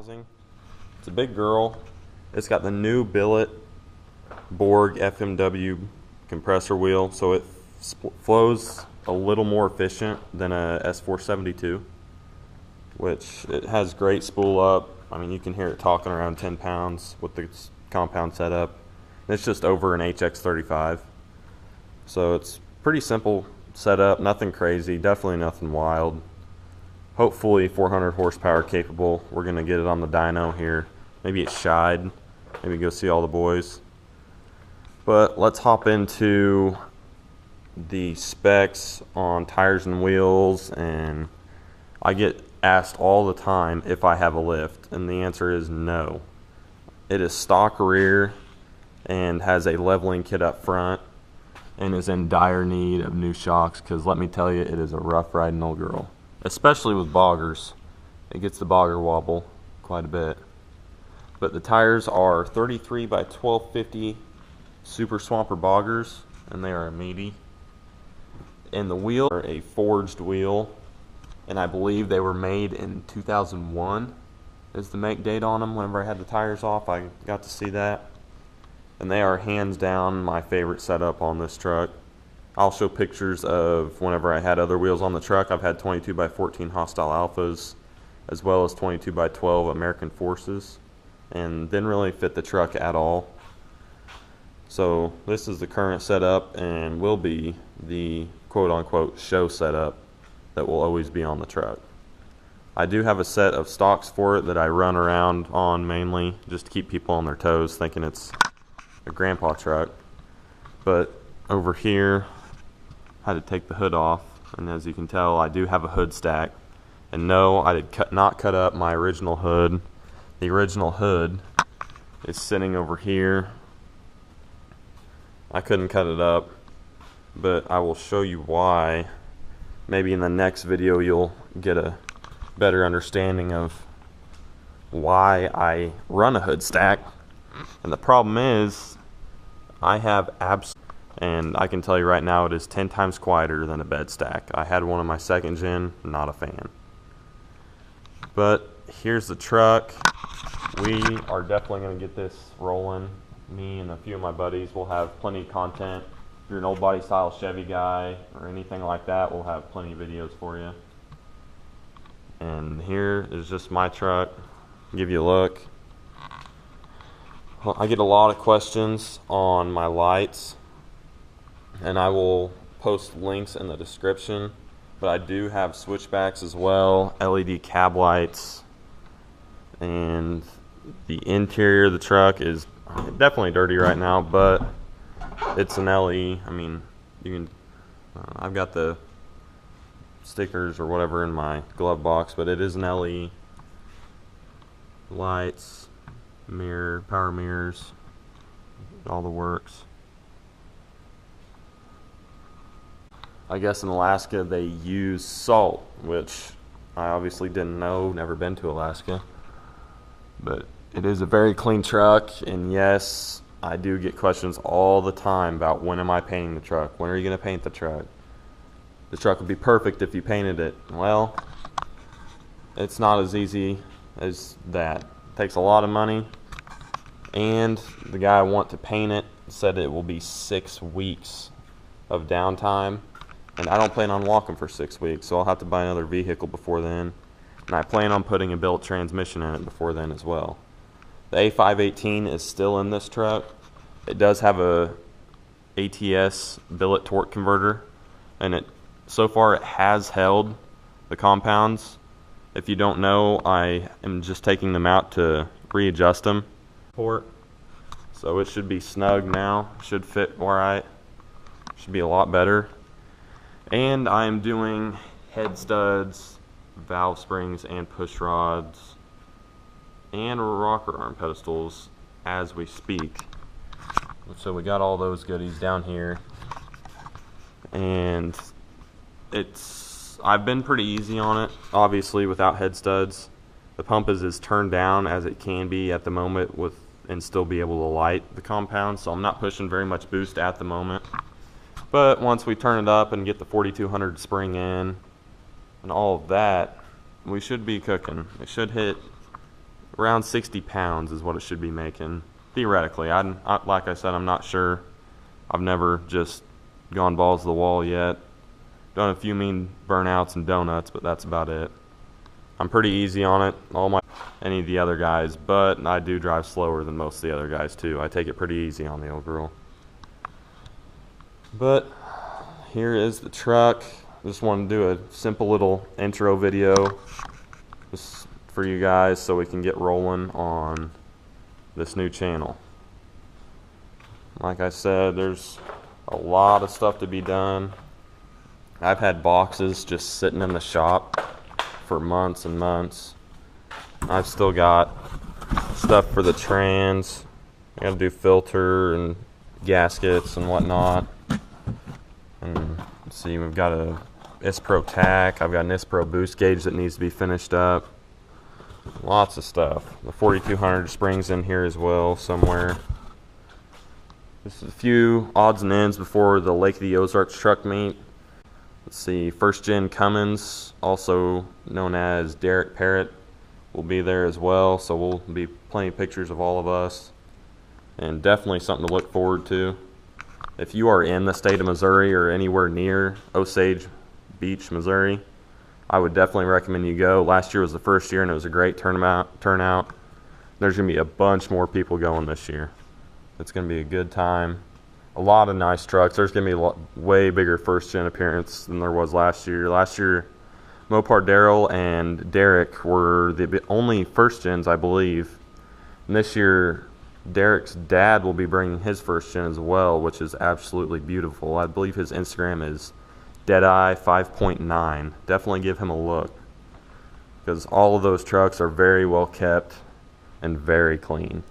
housing. It's a big girl. It's got the new billet Borg FMW compressor wheel, so it flows a little more efficient than a S472, which it has great spool up. I mean, you can hear it talking around 10 pounds with the compound setup. It's just over an HX35, so it's pretty simple setup, nothing crazy, definitely nothing wild. Hopefully 400 horsepower capable. We're gonna get it on the dyno here. Maybe it's shied, maybe go see all the boys. But let's hop into the specs on tires and wheels. And I get asked all the time if I have a lift, and the answer is no. It is stock rear and has a leveling kit up front and is in dire need of new shocks, because let me tell you, it is a rough riding old girl, especially with boggers. It gets the bogger wobble quite a bit. But the tires are 33 by 1250 Super Swamper boggers, and they are meaty. And the wheels are a forged wheel, and I believe they were made in 2001 is the make date on them. Whenever I had the tires off, I got to see that. And they are hands down my favorite setup on this truck. I'll show pictures of whenever I had other wheels on the truck. I've had 22 by 14 Hostile Alphas, as well as 22 by 12 American Forces, and didn't really fit the truck at all. So this is the current setup and will be the quote-unquote show setup that will always be on the truck. I do have a set of stocks for it that I run around on mainly just to keep people on their toes, thinking it's a grandpa truck. But over here I had to take the hood off, and as you can tell, I do have a hood stack. And no, I did not cut up my original hood. The original hood is sitting over here. I couldn't cut it up, but I will show you why. Maybe in the next video you'll get a better understanding of why I run a hood stack. And the problem is, I have and I can tell you right now, it is 10 times quieter than a bed stack. I had one in my second gen, not a fan. But here's the truck. We are definitely going to get this rolling. Me and a few of my buddies will have plenty of content. If you're an old body style Chevy guy or anything like that, we'll have plenty of videos for you. And here is just my truck. Give you a look. I get a lot of questions on my lights, and I will post links in the description. But I do have switchbacks as well, LED cab lights, and the interior of the truck is definitely dirty right now, but it's an LE. I mean, you can. I've got the stickers or whatever in my glove box, but it is an LE. Lights, mirror, power mirrors, all the works. I guess in Alaska they use salt, which I obviously didn't know, never been to Alaska. But it is a very clean truck, and yes, I do get questions all the time about when am I painting the truck? When are you going to paint the truck? The truck would be perfect if you painted it. Well, it's not as easy as that. It takes a lot of money, and the guy I want to paint it said it will be 6 weeks of downtime. And I don't plan on walking for 6 weeks, so I'll have to buy another vehicle before then. And I plan on putting a billet transmission in it before then as well. The A518 is still in this truck. It does have a ATS billet torque converter, and so far it has held the compounds. If you don't know, I am just taking them out to readjust them. So it should be snug now. Should fit alright. Should be a lot better. And I am doing head studs, valve springs, and push rods, and rocker arm pedestals as we speak. So we got all those goodies down here, and I've been pretty easy on it, obviously without head studs. The pump is as turned down as it can be at the moment and still be able to light the compound, so I'm not pushing very much boost at the moment. But once we turn it up and get the 4200 spring in and all of that, we should be cooking. It should hit around 60 pounds is what it should be making, theoretically. Like I said, I'm not sure. I've never just gone balls to the wall yet. Done a few mean burnouts and donuts, but that's about it. I'm pretty easy on it, any of the other guys, but I do drive slower than most of the other guys too. I take it pretty easy on the old girl. But here is the truck. Just wanted to do a simple little intro video just for you guys so we can get rolling on this new channel. Like I said, there's a lot of stuff to be done. I've had boxes just sitting in the shop for months and months. I've still got stuff for the trans. I gotta do filter and gaskets and whatnot. And let's see, we've got a ISPRO tack. I've got an ISPRO boost gauge that needs to be finished up. Lots of stuff. The 4200 springs in here as well somewhere. Just a few odds and ends before the Lake of the Ozarks truck meet. Let's see, first gen Cummins, also known as Derek Parrott, will be there as well. So we'll be plenty of pictures of all of us. And definitely something to look forward to. If you are in the state of Missouri or anywhere near Osage Beach, Missouri, I would definitely recommend you go. Last year was the first year and it was a great turnout. There's going to be a bunch more people going this year. It's going to be a good time. A lot of nice trucks. There's going to be a way bigger first gen appearance than there was last year. Last year, Mopar Daryl and Derek were the only first gens, I believe. And this year, Derek's dad will be bringing his first gen as well, which is absolutely beautiful. I believe his Instagram is Deadeye 5.9. Definitely give him a look, because all of those trucks are very well kept and very clean.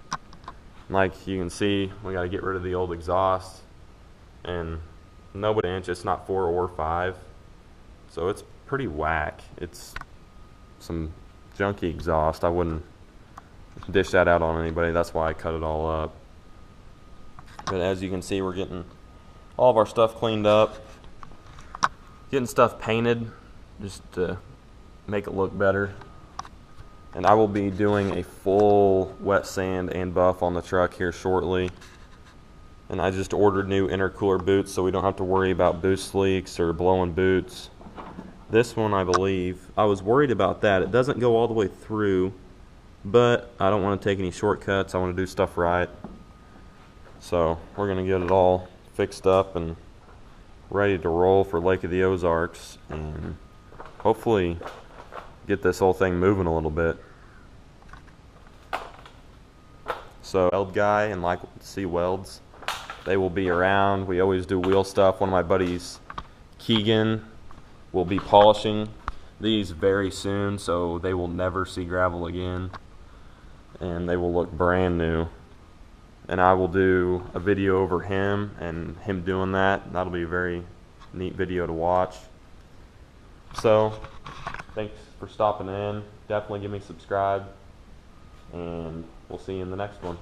Like you can see, we got to get rid of the old exhaust, and nobody inch. It's not 4 or 5, so it's pretty whack. It's some junky exhaust. I wouldn't dish that out on anybody. That's why I cut it all up. But as you can see, we're getting all of our stuff cleaned up, getting stuff painted just to make it look better. And I will be doing a full wet sand and buff on the truck here shortly. And I just ordered new intercooler boots so we don't have to worry about boost leaks or blowing boots. This one, I believe, I was worried about that. It doesn't go all the way through, but I don't want to take any shortcuts. I want to do stuff right. So we're going to get it all fixed up and ready to roll for Lake of the Ozarks, and hopefully get this whole thing moving a little bit. So weld guy and like to see welds, they will be around. We always do wheel stuff. One of my buddies, Keegan, will be polishing these very soon, so they will never see gravel again and they will look brand new. And I will do a video over him and him doing that. That'll be a very neat video to watch. So thanks for stopping in. Definitely give me a subscribe, and we'll see you in the next one.